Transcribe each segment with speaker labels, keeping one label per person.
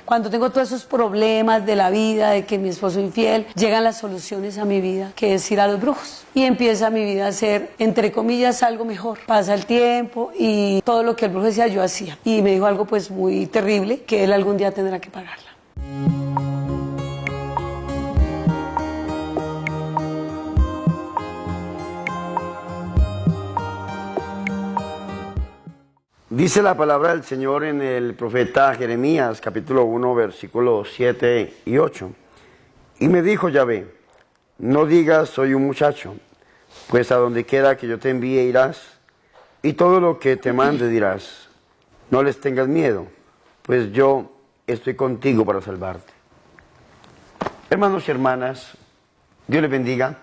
Speaker 1: Cuando tengo todos esos problemas de la vida, de que mi esposo es infiel, llegan las soluciones a mi vida, que es ir a los brujos. Y empieza mi vida a ser, entre comillas, algo mejor. Pasa el tiempo y todo lo que el brujo decía yo hacía. Y me dijo algo pues muy terrible, que él algún día tendrá que pagarla.
Speaker 2: Dice la palabra del Señor en el profeta Jeremías, capítulo 1, versículos 7 y 8. Y me dijo Yahvé, no digas soy un muchacho, pues a donde quiera que yo te envíe irás, y todo lo que te mande dirás. No les tengas miedo, pues yo estoy contigo para salvarte. Hermanos y hermanas, Dios les bendiga.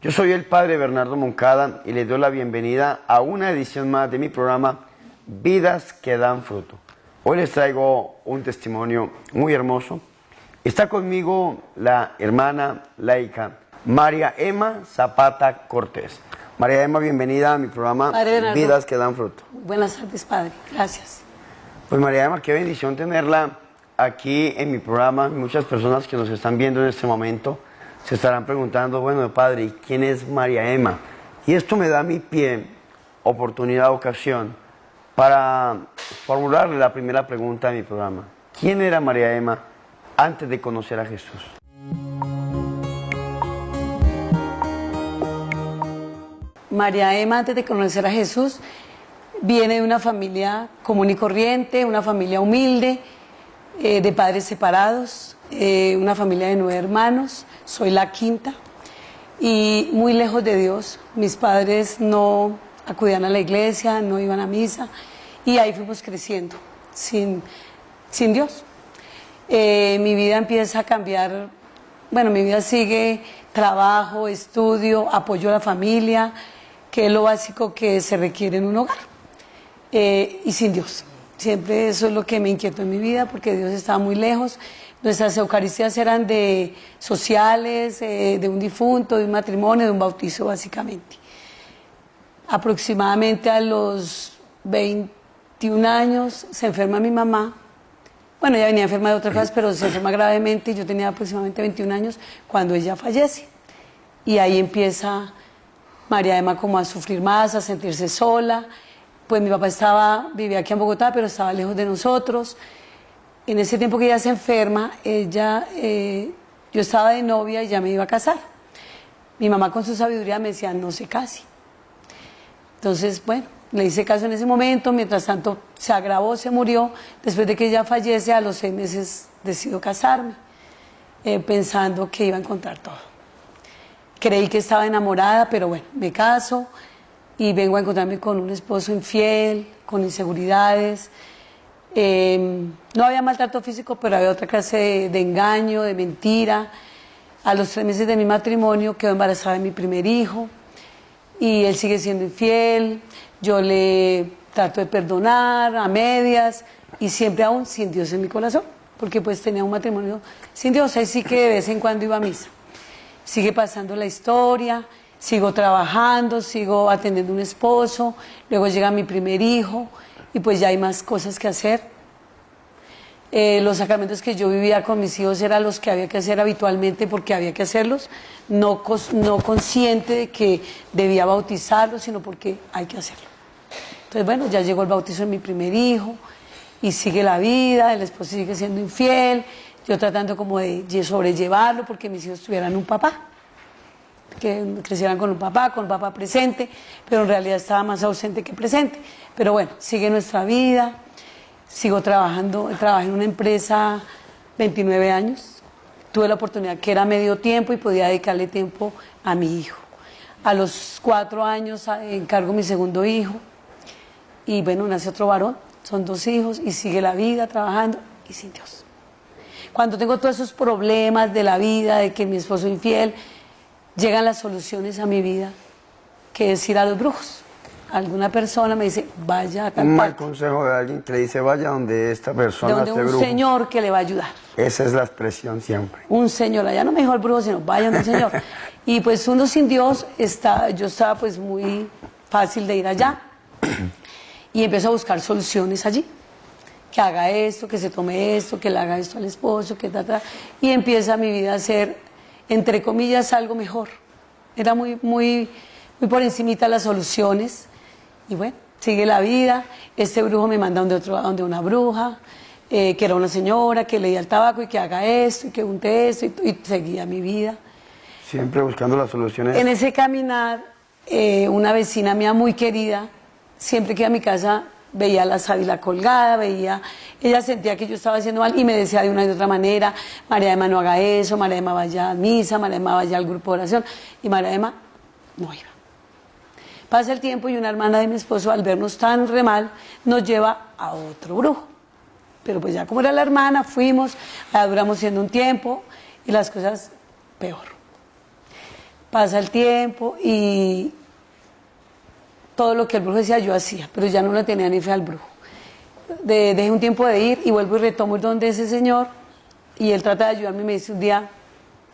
Speaker 2: Yo soy el Padre Bernardo Moncada y les doy la bienvenida a una edición más de mi programa Vidas que dan fruto. Hoy les traigo un testimonio muy hermoso. Está conmigo la hermana laica María Emma Zapata Cortés. María Emma, bienvenida a mi programa Vidas que dan fruto.
Speaker 1: Buenas tardes, Padre. Gracias.
Speaker 2: Pues María Emma, qué bendición tenerla aquí en mi programa. Muchas personas que nos están viendo en este momento se estarán preguntando, bueno, Padre, ¿quién es María Emma? Y esto me da a mi pie, oportunidad, ocasión, para formularle la primera pregunta de mi programa. ¿Quién era María Emma antes de conocer a Jesús?
Speaker 1: María Emma, antes de conocer a Jesús, viene de una familia común y corriente, una familia humilde, de padres separados, una familia de 9 hermanos, soy la quinta, y muy lejos de Dios. Mis padres no acudían a la iglesia, no iban a misa, y ahí fuimos creciendo, sin Dios. Mi vida empieza a cambiar, bueno, mi vida sigue trabajo, estudio, apoyo a la familia, que es lo básico que se requiere en un hogar, y sin Dios. Siempre eso es lo que me inquietó en mi vida, porque Dios estaba muy lejos. Nuestras eucaristías eran de sociales, de un difunto, de un matrimonio, de un bautizo, básicamente. Aproximadamente a los 21 años se enferma mi mamá. Bueno, ella venía enferma de otras cosas, pero se enferma gravemente y yo tenía aproximadamente 21 años cuando ella fallece. Y ahí empieza María Emma como a sufrir más, a sentirse sola. Pues mi papá vivía aquí en Bogotá, pero estaba lejos de nosotros. En ese tiempo que ella se enferma, yo estaba de novia y ya me iba a casar. Mi mamá con su sabiduría me decía, no se case. Entonces, bueno, le hice caso en ese momento. Mientras tanto se agravó, se murió. Después de que ella fallece, a los 6 meses decido casarme, pensando que iba a encontrar todo. Creí que estaba enamorada, pero bueno, me caso y vengo a encontrarme con un esposo infiel, con inseguridades. No había maltrato físico, pero había otra clase de engaño, de mentira. A los 3 meses de mi matrimonio quedó embarazada de mi primer hijo y él sigue siendo infiel. Yo le trato de perdonar a medias y siempre aún sin Dios en mi corazón, porque pues tenía un matrimonio sin Dios. Ahí sí que de vez en cuando iba a misa. Sigue pasando la historia, sigo trabajando, sigo atendiendo a un esposo, luego llega mi primer hijo y pues ya hay más cosas que hacer. Los sacramentos que yo vivía con mis hijos eran los que había que hacer habitualmente porque había que hacerlos, no consciente de que debía bautizarlos, sino porque hay que hacerlo. Entonces bueno, ya llegó el bautizo de mi primer hijo y sigue la vida, el esposo sigue siendo infiel, yo tratando como de sobrellevarlo porque mis hijos tuvieran un papá, que crecieran con un papá presente, pero en realidad estaba más ausente que presente. Pero bueno, sigue nuestra vida, sigo trabajando, trabajé en una empresa 29 años, tuve la oportunidad que era medio tiempo y podía dedicarle tiempo a mi hijo. A los 4 años encargo mi segundo hijo y bueno, nace otro varón, son 2 hijos y sigue la vida trabajando y sin Dios. Cuando tengo todos esos problemas de la vida, de que mi esposo es infiel, llegan las soluciones a mi vida, que es ir a los brujos. Alguna persona me dice, vaya a tal
Speaker 2: Un mal
Speaker 1: parte.
Speaker 2: consejo de alguien que le dice, vaya donde esta persona,
Speaker 1: Donde un
Speaker 2: brujo.
Speaker 1: señor que le va a ayudar.
Speaker 2: Esa es la expresión siempre.
Speaker 1: Un señor, allá no me dijo el brujo, sino vaya un señor. Y pues uno sin Dios, yo estaba pues muy fácil de ir allá. Y empiezo a buscar soluciones allí. que haga esto, que se tome esto, que le haga esto al esposo, que y empieza mi vida a ser, entre comillas, algo mejor. Era muy por encimita las soluciones, y bueno, sigue la vida. Este brujo me manda donde una bruja, que era una señora, que leía el tabaco y que haga esto, y que unte esto, y seguía mi vida.
Speaker 2: Siempre buscando las soluciones.
Speaker 1: En ese caminar, una vecina mía muy querida, siempre que iba a mi casa, veía la sábila colgada, ella sentía que yo estaba haciendo mal y me decía de una y de otra manera: María Emma, no haga eso, María Emma, vaya a misa, María Emma, vaya al grupo de oración, y María Emma no iba. Pasa el tiempo y una hermana de mi esposo, al vernos tan re mal, nos lleva a otro brujo. Pero pues ya como era la hermana, fuimos, ya duramos siendo un tiempo y las cosas peor. Pasa el tiempo y todo lo que el brujo decía yo hacía, pero ya no le tenía ni fe al brujo. Dejé un tiempo de ir y vuelvo y retomo ir donde ese señor, y él trata de ayudarme y me dice un día: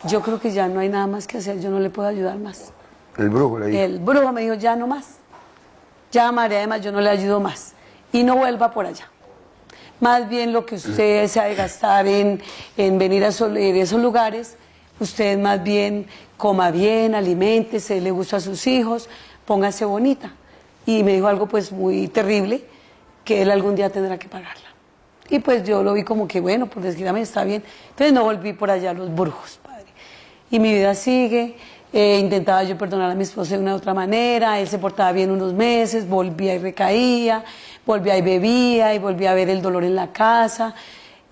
Speaker 1: yo creo que ya no hay nada más que hacer, yo no le puedo ayudar más.
Speaker 2: El brujo le dijo.
Speaker 1: El brujo me dijo: ya no más, ya María Emma, yo no le ayudo más, y no vuelva por allá. Más bien lo que usted se ha de gastar en venir a esos lugares, usted más bien coma bien, aliméntese, le gusta a sus hijos, póngase bonita. Y me dijo algo pues muy terrible, que él algún día tendrá que pagarla. Y pues yo lo vi como que bueno, por desgraciadamente está bien. Entonces no volví por allá a los brujos, padre. Y mi vida sigue. Intentaba yo perdonar a mi esposo de una u otra manera, él se portaba bien unos meses, volvía y recaía, volvía y bebía, y volvía a ver el dolor en la casa,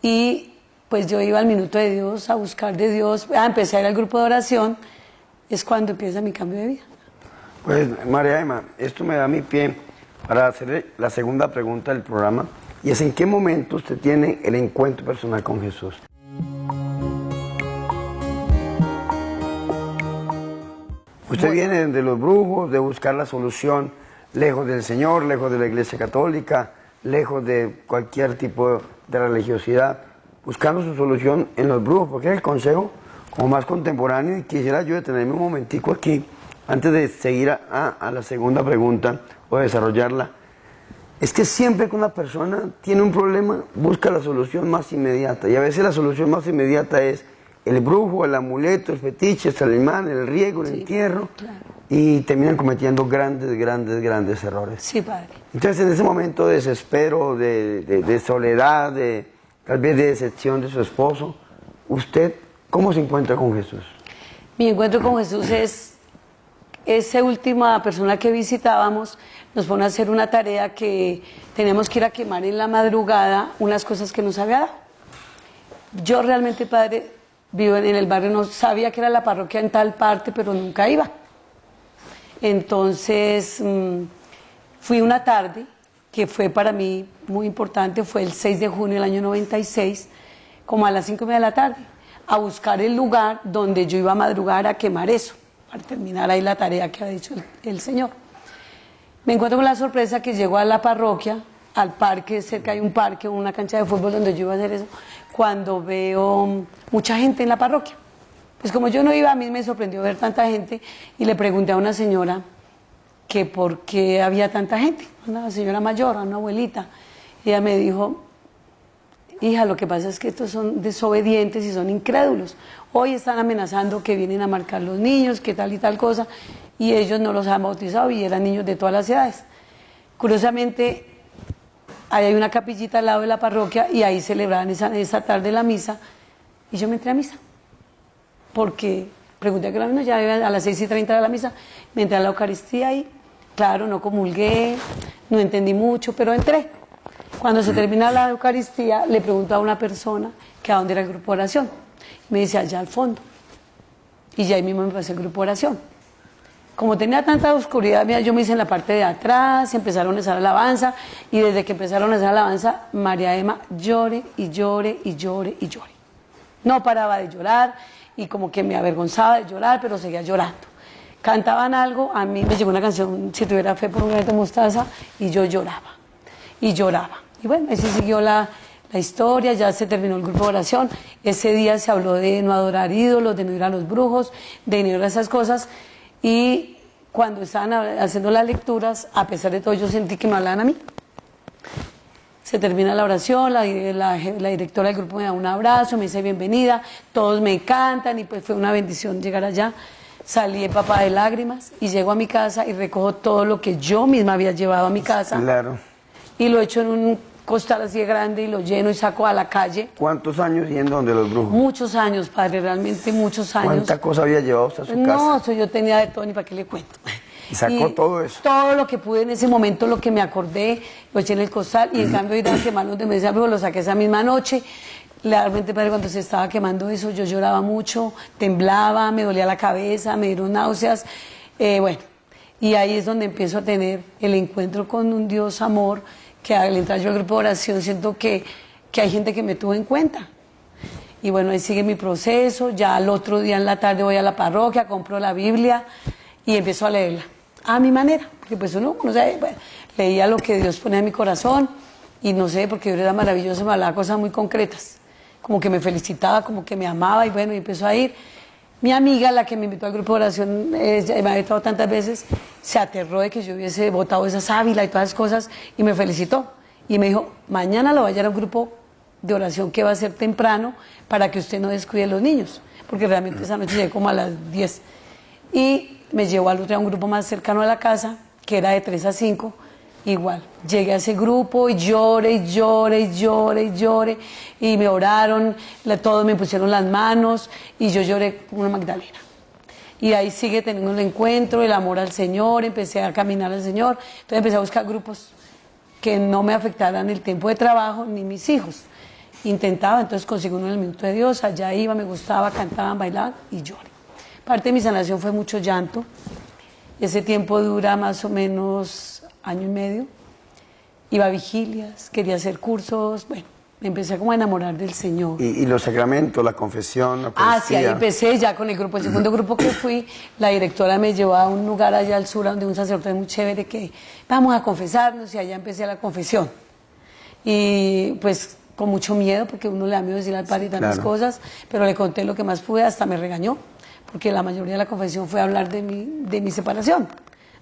Speaker 1: y pues yo iba al minuto de Dios, a buscar de Dios, empecé a ir al grupo de oración. Es cuando empieza mi cambio de vida.
Speaker 2: Pues María Emma, esto me da mi pie para hacer la segunda pregunta del programa, y es: ¿en qué momento usted tiene el encuentro personal con Jesús? Usted viene de los brujos, de buscar la solución lejos del Señor, lejos de la Iglesia Católica, lejos de cualquier tipo de religiosidad, buscando su solución en los brujos, porque es el consejo como más contemporáneo. Y quisiera yo detenerme un momentico aquí, antes de seguir a la segunda pregunta o desarrollarla. Es que siempre que una persona tiene un problema, busca la solución más inmediata, y a veces la solución más inmediata es el brujo, el amuleto, el fetiche, el talismán, el riego, el entierro, claro. Y terminan cometiendo grandes errores.
Speaker 1: Sí, padre.
Speaker 2: Entonces, en ese momento de desespero, de soledad, tal vez de decepción de su esposo, ¿usted cómo se encuentra con Jesús?
Speaker 1: Mi encuentro con Jesús es esa última persona que visitábamos. Nos pone a hacer una tarea que tenemos que ir a quemar en la madrugada unas cosas que nos había dado. Yo realmente, padre, vivo en el barrio, no sabía que era la parroquia en tal parte, pero nunca iba. Entonces fui una tarde que fue para mí muy importante, fue el 6 de junio del año 96, como a las 5:30 de la tarde, a buscar el lugar donde yo iba a madrugar a quemar eso, para terminar ahí la tarea que ha dicho el Señor. Me encuentro con la sorpresa que llego a la parroquia, al parque, cerca hay un parque, una cancha de fútbol donde yo iba a hacer eso, cuando veo mucha gente en la parroquia. Pues como yo no iba, a mí me sorprendió ver tanta gente, y le pregunté a una señora que por qué había tanta gente, una señora mayor, una abuelita. Y ella me dijo: hija, lo que pasa es que estos son desobedientes y son incrédulos. Hoy están amenazando que vienen a marcar los niños, que tal y tal cosa, y ellos no los han bautizado, y eran niños de todas las edades. Curiosamente, ahí hay una capillita al lado de la parroquia, y ahí celebraban esa tarde la misa, y yo me entré a misa. Porque pregunté a que la misma, ya a las 6:30 de la misa, me entré a la Eucaristía y, claro, no comulgué, no entendí mucho, pero entré. Cuando se termina la Eucaristía, le pregunto a una persona que a dónde era el grupo de oración. Me dice: allá al fondo. Y ya ahí mismo me pasé el grupo de oración. Como tenía tanta oscuridad, mira, yo me hice en la parte de atrás, empezaron a hacer alabanza, y desde que empezaron a hacer alabanza, María Emma llore y llore y llore y llore. No paraba de llorar, y como que me avergonzaba de llorar, pero seguía llorando. Cantaban algo, a mí me llegó una canción, Si tuviera fe por un granito de mostaza, y yo lloraba, y lloraba. Y bueno, así siguió la historia, ya se terminó el grupo de oración. Ese día se habló de no adorar ídolos, de no ir a los brujos, de no ir a esas cosas, y cuando estaban haciendo las lecturas, a pesar de todo, yo sentí que me hablaban a mí. Se termina la oración, la directora del grupo me da un abrazo, me dice bienvenida, todos me encantan y pues fue una bendición llegar allá. Salí empapada de lágrimas y llego a mi casa y recojo todo lo que yo misma había llevado a mi casa.
Speaker 2: Claro.
Speaker 1: Y lo echo en un costal así de grande y lo lleno y saco a la calle.
Speaker 2: ¿Cuántos años yendo donde los brujos?
Speaker 1: Muchos años, padre, realmente muchos años.
Speaker 2: ¿Cuánta cosa había llevado usted a su casa?
Speaker 1: No, eso yo tenía de todo, ni para qué le cuento.
Speaker 2: ¿Y sacó todo eso?
Speaker 1: Todo lo que pude en ese momento, lo que me acordé, lo eché en el costal y en cambio ir a quemar los de Mesa Brujo, lo saqué esa misma noche. Realmente, padre, cuando se estaba quemando eso, yo lloraba mucho, temblaba, me dolía la cabeza, me dieron náuseas. Bueno, y ahí es donde empiezo a tener el encuentro con un Dios amor, que al entrar yo al grupo de oración siento que hay gente que me tuvo en cuenta. Y bueno, ahí sigue mi proceso, ya al otro día en la tarde voy a la parroquia, compro la Biblia y empiezo a leerla a mi manera, porque pues uno, no sé, bueno, leía lo que Dios ponía en mi corazón y no sé, porque Dios era maravilloso, me hablaba cosas muy concretas, como que me felicitaba, como que me amaba y bueno, y empezó a ir. Mi amiga, la que me invitó al grupo de oración, me ha invitado tantas veces, se aterró de que yo hubiese botado esa sábila y todas esas cosas y me felicitó. Y me dijo, mañana lo vaya a un grupo de oración que va a ser temprano para que usted no descuide a los niños, porque realmente esa noche llegué como a las 10. Y me llevó al otro día a un grupo más cercano a la casa, que era de 3 a 5, igual. Llegué a ese grupo y lloré, y lloré, y lloré, y lloré, y me oraron, todos me pusieron las manos, y yo lloré como una Magdalena. Y ahí sigue teniendo el encuentro, el amor al Señor, empecé a caminar al Señor, entonces empecé a buscar grupos que no me afectaran el tiempo de trabajo ni mis hijos. Intentaba, entonces conseguí uno en el Minuto de Dios, allá iba, me gustaba, cantaban, bailaban y lloré. Parte de mi sanación fue mucho llanto. Ese tiempo dura más o menos año y medio. Iba a vigilias, quería hacer cursos, bueno, me empecé como a enamorar del Señor.
Speaker 2: ¿Y los sacramentos, la confesión, la Eucaristía?
Speaker 1: Sí, ahí empecé ya con el grupo. El segundo grupo que fui, la directora me llevó a un lugar allá al sur, donde un sacerdote muy chévere que vamos a confesarnos y allá empecé la confesión. Y pues con mucho miedo, porque uno le da miedo decirle al padre tantas cosas, pero le conté lo que más pude, hasta me regañó, porque la mayoría de la confesión fue hablar de mi separación,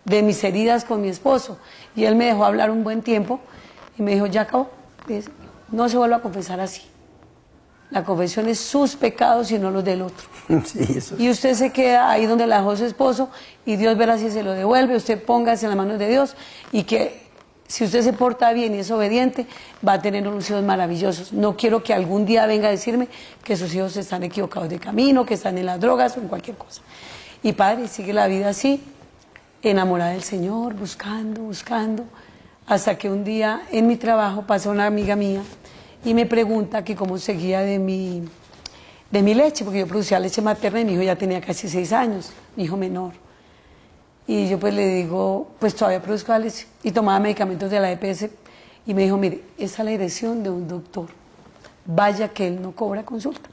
Speaker 1: de mis heridas con mi esposo. Y él me dejó hablar un buen tiempo y me dijo, ya acabó, no se vuelve a confesar así. La confesión es sus pecados y no los del otro.
Speaker 2: Sí, eso.
Speaker 1: Y usted se queda ahí donde la dejó su esposo y Dios verá si se lo devuelve, usted póngase en las manos de Dios y que si usted se porta bien y es obediente, va a tener unos hijos maravillosos. No quiero que algún día venga a decirme que sus hijos están equivocados de camino, que están en las drogas o en cualquier cosa. Y padre, sigue la vida así, enamorada del Señor, buscando, buscando, hasta que un día en mi trabajo pasa una amiga mía y me pregunta que cómo seguía de mi leche, porque yo producía leche materna y mi hijo ya tenía casi 6 años, mi hijo menor. Y yo pues le digo, pues todavía produzco la leche. Y tomaba medicamentos de la EPS y me dijo, mire, esa es la dirección de un doctor. Vaya que él no cobra consulta.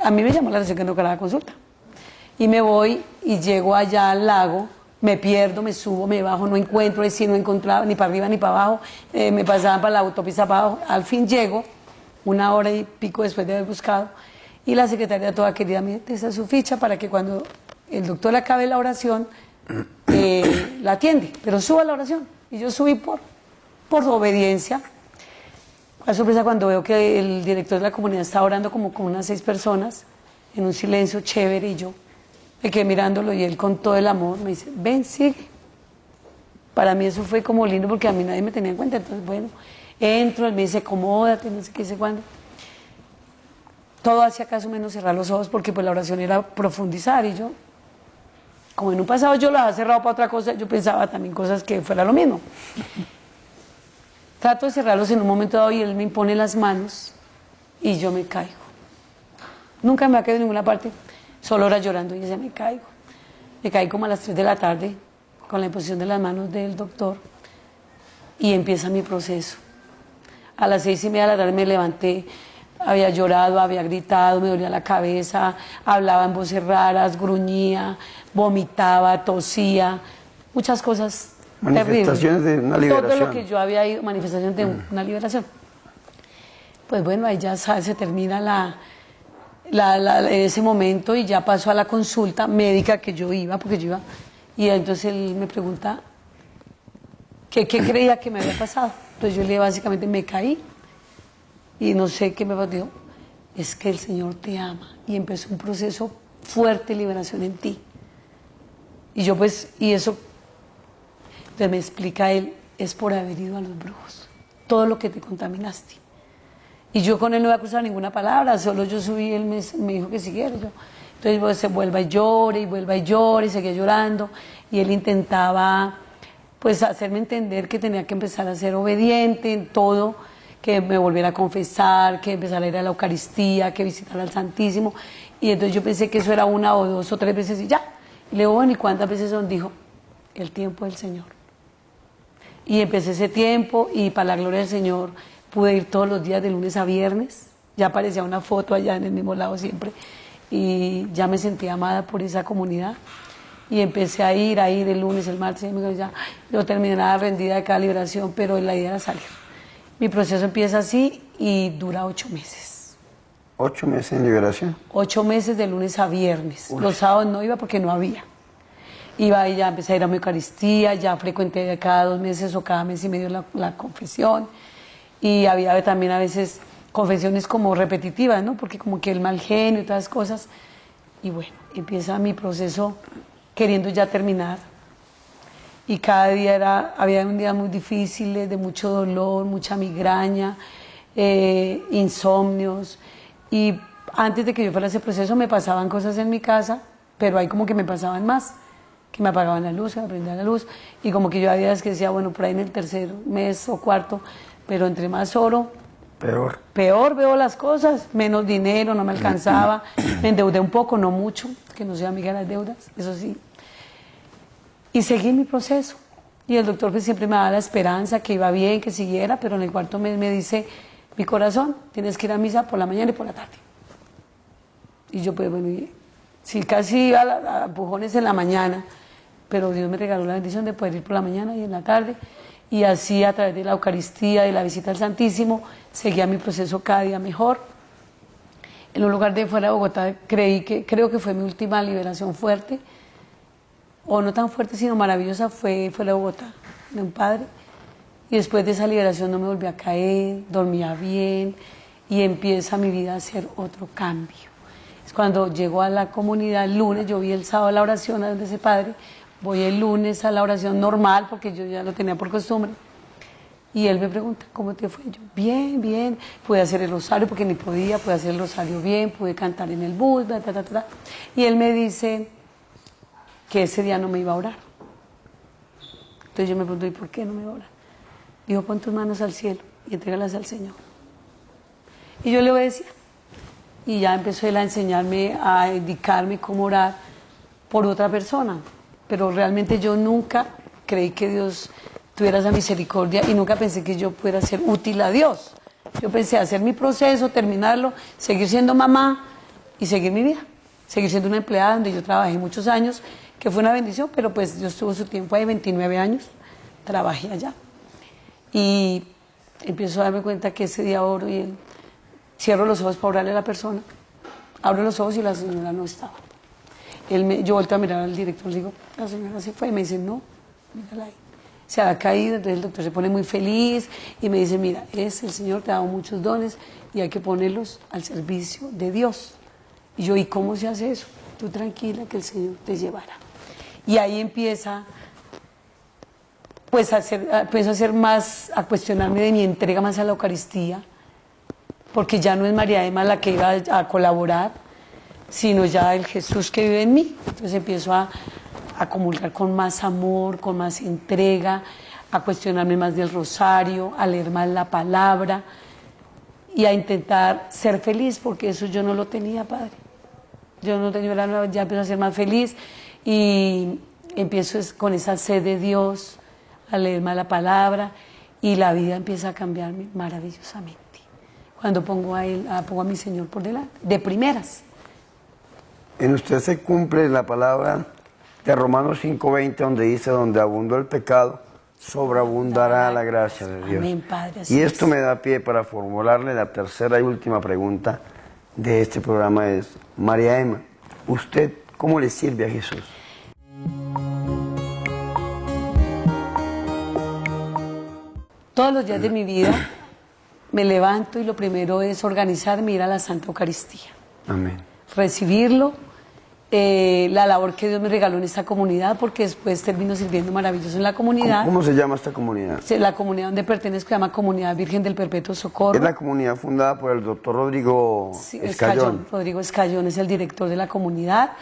Speaker 1: A mí me llamó la atención que no cobraba consulta. Y me voy y llego allá al lago, me pierdo, me subo, me bajo, no encuentro, sí, no encontraba ni para arriba ni para abajo, me pasaban para la autopista para abajo. Al fin llego, 1 hora y pico después de haber buscado, y la secretaria toda querida me dice, esa es su ficha para que cuando el doctor le acabe la oración, la atiende, pero suba la oración. Y yo subí por obediencia. La sorpresa cuando veo que el director de la comunidad está orando como con unas 6 personas, en un silencio chévere, y yo me quedé mirándolo y él con todo el amor me dice, ven, sigue. Para mí eso fue como lindo porque a mí nadie me tenía en cuenta, entonces bueno, entro, él me dice, acomódate, no sé qué, sé cuándo. Todo hacía caso menos cerrar los ojos porque pues la oración era profundizar y yo, como en un pasado yo lo había cerrado para otra cosa, yo pensaba también cosas que fuera lo mismo. Trato de cerrarlos en un momento dado y él me impone las manos y yo me caigo. Nunca me ha caído en ninguna parte, solo era llorando y ya me caigo. Me caí como a las 3 de la tarde con la imposición de las manos del doctor y empieza mi proceso. A las 6:30 de la tarde me levanté, había llorado, había gritado, me dolía la cabeza, hablaba en voces raras, gruñía, vomitaba, tosía, muchas cosas
Speaker 2: manifestaciones
Speaker 1: terribles.
Speaker 2: De una liberación.
Speaker 1: Todo lo que yo había ido, manifestaciones de una liberación. Pues bueno, ahí ya se termina en ese momento y ya pasó a la consulta médica que yo iba, porque y entonces él me pregunta ¿qué creía que me había pasado? Entonces yo le dije, básicamente me caí y no sé qué me pasó. Es que el Señor te ama. Y empezó un proceso fuerte de liberación en ti. Y yo pues, y eso, entonces me explica él, es por haber ido a los brujos. Todo lo que te contaminaste. Y yo con él no iba a cruzar ninguna palabra, solo yo subí, él me dijo que siguiera. Entonces pues, se vuelva y llore, y vuelva y llore, y seguía llorando. Y él intentaba pues hacerme entender que tenía que empezar a ser obediente en todo, que me volviera a confesar, que empezara a ir a la Eucaristía, que visitara al Santísimo. Y entonces yo pensé que eso era 1 o 2 o 3 veces y ya. Y le digo, bueno, ¿y cuántas veces son? Dijo, el tiempo del Señor. Y empecé ese tiempo y para la gloria del Señor pude ir todos los días de lunes a viernes. Ya aparecía una foto allá en el mismo lado siempre. Y ya me sentía amada por esa comunidad. Y empecé a ir ahí de lunes, el martes, y ya yo terminaba rendida de cada liberación, pero la idea era salir. Mi proceso empieza así y dura 8 meses.
Speaker 2: 8 meses en liberación.
Speaker 1: 8 meses de lunes a viernes.
Speaker 2: Uy.
Speaker 1: Los sábados no iba porque no había. Iba y ya empecé a ir a mi Eucaristía, ya frecuenté cada 2 meses o cada mes y medio la confesión. Y había también a veces confesiones como repetitivas, ¿no? Porque como que el mal genio y todas esas cosas. Y bueno, empieza mi proceso queriendo ya terminar. Y cada día había un día muy difícil, de mucho dolor, mucha migraña, insomnios. Y antes de que yo fuera a ese proceso me pasaban cosas en mi casa, pero ahí como que me pasaban más, que me apagaban la luz, que me prendían la luz. Y como que yo había días que decía, bueno, por ahí en el 3er mes o 4, pero entre más oro, peor veo las cosas, menos dinero, no me alcanzaba, me endeudé un poco, no mucho, que no soy amiga de las deudas, eso sí. Y seguí mi proceso. Y el doctor pues siempre me daba la esperanza que iba bien, que siguiera, pero en el 4.º mes me dice, mi corazón, tienes que ir a misa por la mañana y por la tarde. Y yo pues bueno, sí casi iba a empujones en la mañana, pero Dios me regaló la bendición de poder ir por la mañana y en la tarde. Y así a través de la Eucaristía, de la visita al Santísimo, seguía mi proceso cada día mejor. En un lugar de fuera de Bogotá creo que fue mi última liberación fuerte, o no tan fuerte sino maravillosa, fue fuera de Bogotá, de un padre. Y después de esa liberación no me volví a caer, dormía bien y empieza mi vida a hacer otro cambio. Es cuando llego a la comunidad el lunes, yo vi el sábado la oración de ese padre, voy el lunes a la oración normal porque yo ya lo tenía por costumbre. Y él me pregunta, ¿cómo te fue? Yo, bien, bien, pude hacer el rosario porque ni podía, pude hacer el rosario bien, pude cantar en el bus, bla, bla, bla, bla. Y él me dice que ese día no me iba a orar. Entonces yo me pregunto, ¿y por qué no me iba a orar? Dijo, pon tus manos al cielo y entrégalas al Señor. Y yo le obedecía. Y ya empezó él a enseñarme, a indicarme cómo orar por otra persona. Pero realmente yo nunca creí que Dios tuviera esa misericordia y nunca pensé que yo pudiera ser útil a Dios. Yo pensé hacer mi proceso, terminarlo, seguir siendo mamá y seguir mi vida. Seguir siendo una empleada donde yo trabajé muchos años, que fue una bendición, pero pues Dios tuvo su tiempo ahí, 29 años, trabajé allá. Y empiezo a darme cuenta que ese día oro y cierro los ojos para orarle a la persona, abro los ojos y la señora no estaba. Yo vuelto a mirar al director, le digo, la señora se fue, y me dice, no, mírala ahí. Se ha caído, entonces el doctor se pone muy feliz y me dice, mira, el Señor te ha dado muchos dones y hay que ponerlos al servicio de Dios. Y yo, ¿y cómo se hace eso? Tú tranquila que el Señor te llevará. Y ahí empieza, pues, empiezo a hacer más, a cuestionarme de mi entrega más a la Eucaristía, porque ya no es María Emma la que iba a colaborar, sino ya el Jesús que vive en mí. Entonces empiezo a comulgar con más amor, con más entrega, a cuestionarme más del rosario, a leer más la palabra y a intentar ser feliz, porque eso yo no lo tenía, Padre. Yo no tenía, ya empiezo a ser más feliz y empiezo con esa sed de Dios, a leer más la palabra y la vida empieza a cambiarme maravillosamente. Cuando pongo a mi Señor por delante, de primeras.
Speaker 2: En usted se cumple la palabra de Romanos 5:20, donde dice, donde abundó el pecado, sobreabundará la gracia de Dios.
Speaker 1: Amén, Padre.
Speaker 2: Y esto me da pie para formularle la tercera y última pregunta de este programa es, María Emma, ¿usted cómo le sirve a Jesús?
Speaker 1: Todos los días de mi vida me levanto y lo primero es organizarme, ir a la Santa Eucaristía.
Speaker 2: Amén.
Speaker 1: Recibirlo, la labor que Dios me regaló en esta comunidad, porque después termino sirviendo maravilloso en la comunidad.
Speaker 2: ¿Cómo se llama esta comunidad?
Speaker 1: La comunidad donde pertenezco se llama Comunidad Virgen del Perpetuo Socorro.
Speaker 2: Es la comunidad fundada por el doctor Rodrigo Escayón.
Speaker 1: Rodrigo Escayón es el director de la comunidad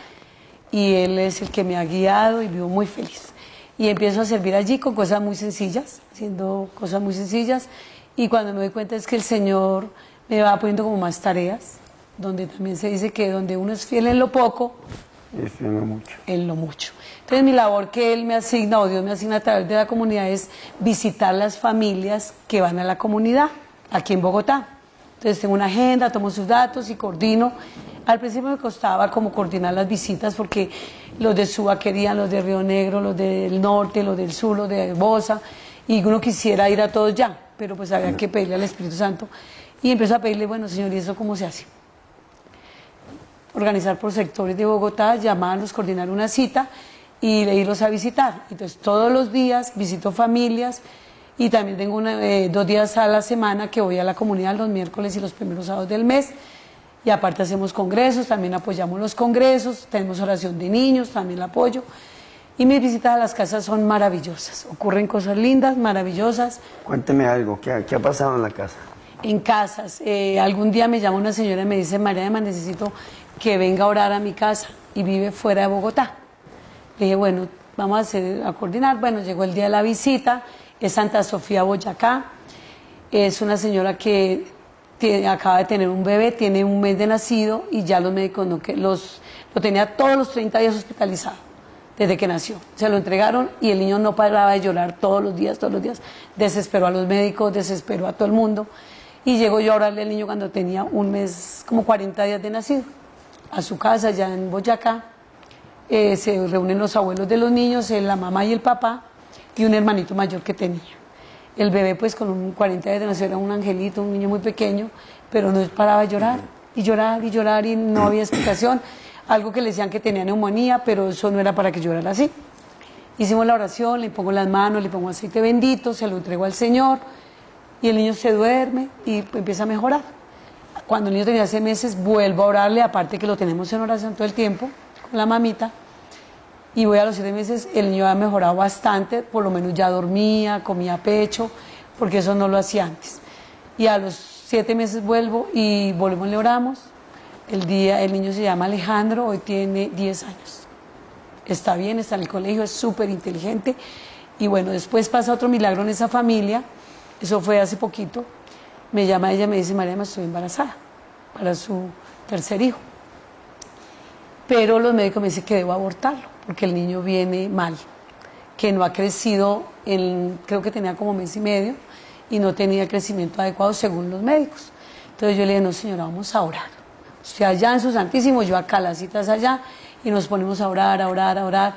Speaker 1: y él es el que me ha guiado y vivo muy feliz. Y empiezo a servir allí con cosas muy sencillas, haciendo cosas muy sencillas, y cuando me doy cuenta es que el Señor me va poniendo como más tareas, donde también se dice que donde uno es fiel en lo poco,
Speaker 2: es fiel en lo mucho.
Speaker 1: En lo mucho. Entonces mi labor que Él me asigna, o Dios me asigna a través de la comunidad, es visitar las familias que van a la comunidad, aquí en Bogotá. Entonces tengo una agenda, tomo sus datos y coordino. Al principio me costaba como coordinar las visitas porque los de Suba querían, los de Río Negro, los del norte, los del sur, los de Bosa, y uno quisiera ir a todos ya, pero pues había que pedirle al Espíritu Santo. Y empiezo a pedirle, bueno, Señor, ¿y eso cómo se hace? Organizar por sectores de Bogotá, llamarlos, coordinar una cita y irlos a visitar. Entonces todos los días visito familias y también tengo 2 días a la semana que voy a la comunidad los miércoles y los primeros sábados del mes. Y aparte hacemos congresos, también apoyamos los congresos, tenemos oración de niños, también la apoyo. Y mis visitas a las casas son maravillosas, ocurren cosas lindas, maravillosas.
Speaker 2: Cuénteme algo, ¿qué ha pasado en la casa?
Speaker 1: En casas, algún día me llama una señora y me dice, María Emma, necesito que venga a orar a mi casa, y vive fuera de Bogotá. Le dije, bueno, vamos a coordinar. Bueno, llegó el día de la visita, es Santa Sofía, Boyacá, es una señora que acaba de tener un bebé, tiene 1 mes de nacido y ya los médicos lo tenía todos los 30 días hospitalizado, desde que nació. Se lo entregaron y el niño no paraba de llorar todos los días, desesperó a los médicos, desesperó a todo el mundo. Y llego yo a orarle al niño cuando tenía 1 mes, como 40 días de nacido, a su casa allá en Boyacá. Se reúnen los abuelos de los niños, la mamá y el papá, y un hermanito mayor que tenía. El bebé, pues con 40 días de nacido, era un angelito, un niño muy pequeño, pero no paraba de llorar, y llorar, y llorar, y no había explicación. Algo que le decían que tenía neumonía, pero eso no era para que llorara así. Hicimos la oración, le pongo las manos, le pongo aceite bendito, se lo entrego al Señor, y el niño se duerme y empieza a mejorar. Cuando el niño tenía 6 meses, vuelvo a orarle, aparte que lo tenemos en oración todo el tiempo, con la mamita, y voy a los 7 meses, el niño ha mejorado bastante, por lo menos ya dormía, comía pecho, porque eso no lo hacía antes. Y a los 7 meses vuelvo y volvemos, le oramos. El niño se llama Alejandro, hoy tiene 10 años. Está bien, está en el colegio, es súper inteligente. Y bueno, después pasa otro milagro en esa familia, eso fue hace poquito. Me llama ella y me dice, María, estoy embarazada para su 3er hijo. Pero los médicos me dicen que debo abortarlo, porque el niño viene mal, que no ha crecido, creo que tenía como 1 mes y medio, y no tenía crecimiento adecuado según los médicos. Entonces yo le dije, no señora, vamos a orar. Usted allá en su Santísimo, yo acá, las citas allá, y nos ponemos a orar, a orar, a orar.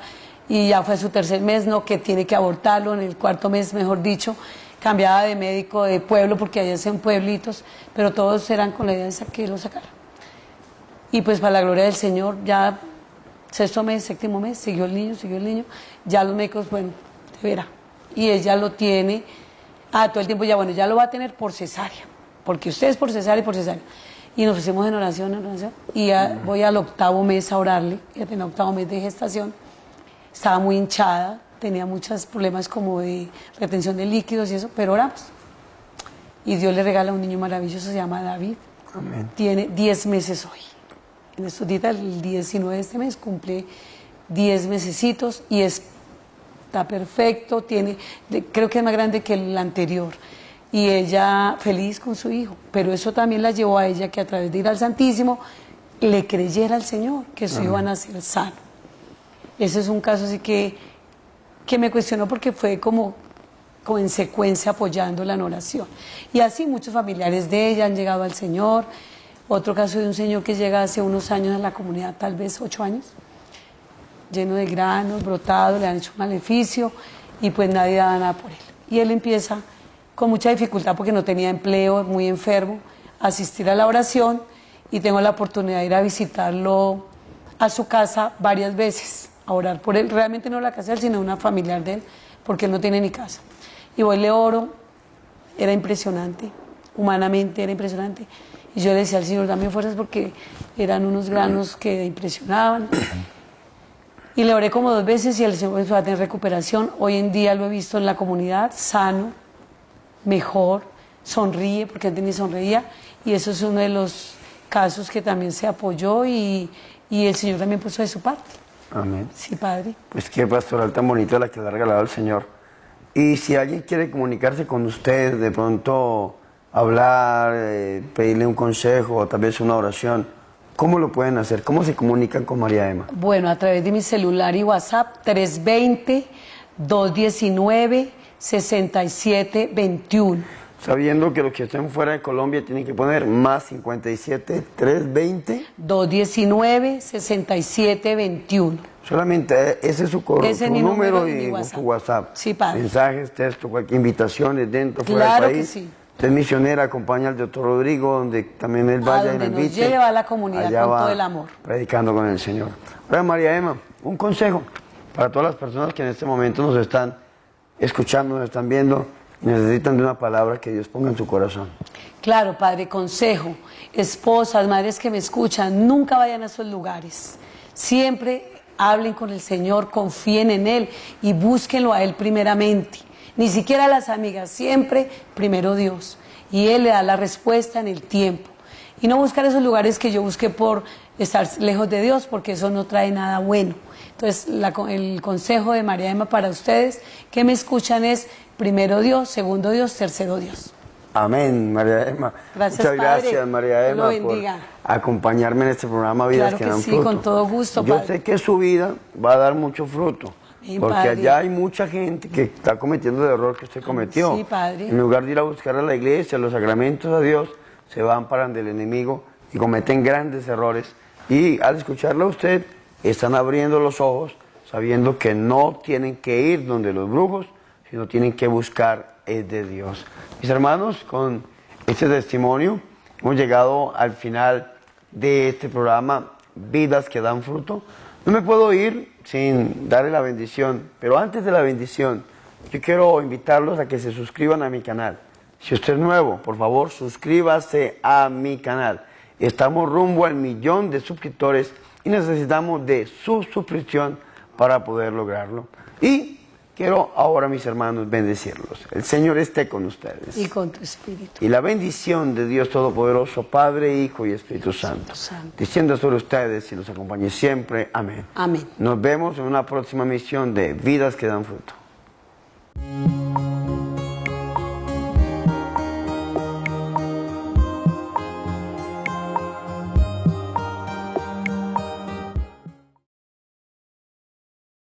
Speaker 1: Y ya fue su 3er mes, no, que tiene que abortarlo, en el 4º mes, mejor dicho, cambiaba de médico de pueblo, porque allá son pueblitos, pero todos eran con la idea de que lo sacara. Y pues para la gloria del Señor, ya 6º mes, 7º mes, siguió el niño, ya los médicos, bueno, te verá. Y ella lo tiene, todo el tiempo ya, bueno, ya lo va a tener por cesárea, porque usted es por cesárea y por cesárea. Y nos pusimos en oración, y ya voy al 8º mes a orarle, ya tenía 8º mes de gestación, estaba muy hinchada, tenía muchos problemas como de retención de líquidos y eso, pero oramos. Y Dios le regala un niño maravilloso, se llama David.
Speaker 2: Amén.
Speaker 1: Tiene 10 meses hoy. En estos días, el 19 de este mes, cumple 10 mesecitos y está perfecto, creo que es más grande que el anterior. Y ella feliz con su hijo, pero eso también la llevó a ella que a través de ir al Santísimo le creyera al Señor que su hijo iba a nacer sano. Ese es un caso así que me cuestionó porque fue como en secuencia apoyándola en oración. Y así muchos familiares de ella han llegado al Señor. Otro caso de un señor que llega hace unos años a la comunidad, tal vez 8 años, lleno de granos, brotado, le han hecho un maleficio y pues nadie daba nada por él. Y él empieza con mucha dificultad porque no tenía empleo, muy enfermo, a asistir a la oración, y tengo la oportunidad de ir a visitarlo a su casa varias veces, a orar por él. Realmente no la casa de él, sino una familiar de él, porque él no tiene ni casa. Y voy, le oro, era impresionante, humanamente era impresionante. Y yo le decía al Señor, dame fuerzas porque eran unos granos que impresionaban. Y le oré como 2 veces y el Señor empezó a tener recuperación. Hoy en día lo he visto en la comunidad, sano, mejor, sonríe, porque antes ni sonreía. Y eso es uno de los casos que también se apoyó y el Señor también puso de su parte.
Speaker 2: Amén.
Speaker 1: Sí, Padre.
Speaker 2: Pues qué pastoral tan bonita la que le ha regalado el Señor. Y si alguien quiere comunicarse con usted, de pronto hablar, pedirle un consejo o tal vez una oración, ¿cómo lo pueden hacer? ¿Cómo se comunican con María Emma?
Speaker 1: Bueno, a través de mi celular y WhatsApp, 320-219-6721.
Speaker 2: Sabiendo que los que estén fuera de Colombia tienen que poner más 57 320
Speaker 1: 219-6721.
Speaker 2: Solamente ese es su correo,
Speaker 1: Ese
Speaker 2: su
Speaker 1: es mi
Speaker 2: número
Speaker 1: y
Speaker 2: y
Speaker 1: WhatsApp.
Speaker 2: su WhatsApp.
Speaker 1: Sí, Padre.
Speaker 2: Mensajes, texto, cualquier invitaciones dentro, fuera
Speaker 1: Claro
Speaker 2: del
Speaker 1: que
Speaker 2: país.
Speaker 1: sí.
Speaker 2: Usted es misionera, acompaña al doctor Rodrigo, donde también él vaya y
Speaker 1: donde
Speaker 2: le
Speaker 1: nos
Speaker 2: invite.
Speaker 1: lleva a la comunidad
Speaker 2: Allá
Speaker 1: con
Speaker 2: va
Speaker 1: todo el amor.
Speaker 2: predicando con el Señor. Ahora, María Emma, un consejo para todas las personas que en este momento nos están escuchando, nos están viendo y necesitan de una palabra que Dios ponga en su corazón.
Speaker 1: Claro, Padre, consejo, esposas, madres que me escuchan, nunca vayan a esos lugares. Siempre hablen con el Señor, confíen en Él y búsquenlo a Él primeramente. Ni siquiera a las amigas, siempre primero Dios. Y Él le da la respuesta en el tiempo. Y no buscar esos lugares que yo busqué por estar lejos de Dios, porque eso no trae nada bueno. Entonces, el consejo de María Emma para ustedes que me escuchan es primero Dios, segundo Dios, tercero Dios.
Speaker 2: Amén, María Emma.
Speaker 1: Gracias,
Speaker 2: Muchas
Speaker 1: Padre.
Speaker 2: gracias, María Emma,
Speaker 1: Dios lo bendiga.
Speaker 2: por acompañarme en este programa Vidas
Speaker 1: Claro
Speaker 2: que
Speaker 1: que
Speaker 2: dan
Speaker 1: sí,
Speaker 2: fruto.
Speaker 1: con todo gusto,
Speaker 2: Yo
Speaker 1: Padre.
Speaker 2: sé que su vida va a dar mucho fruto,
Speaker 1: Amén,
Speaker 2: porque
Speaker 1: Padre.
Speaker 2: allá hay mucha gente que está cometiendo el error que usted cometió.
Speaker 1: Sí, Padre.
Speaker 2: En lugar de ir a buscar a la iglesia, los sacramentos a Dios, se van para del enemigo y cometen grandes errores. Y al escucharla a usted, están abriendo los ojos, sabiendo que no tienen que ir donde los brujos, sino tienen que buscar es de Dios. Mis hermanos, con este testimonio hemos llegado al final de este programa Vidas que dan fruto. No me puedo ir sin darle la bendición, pero antes de la bendición yo quiero invitarlos a que se suscriban a mi canal. Si usted es nuevo, por favor suscríbase a mi canal. Estamos rumbo al 1.000.000 de suscriptores y necesitamos de su suscripción para poder lograrlo. Y quiero ahora, mis hermanos, bendecirlos. El Señor esté con ustedes.
Speaker 1: Y con tu espíritu.
Speaker 2: Y la bendición de Dios Todopoderoso, Padre, Hijo y Espíritu Santo, descienda sobre ustedes y los acompañe siempre. Amén.
Speaker 1: Amén.
Speaker 2: Nos vemos en una próxima misión de Vidas que dan fruto.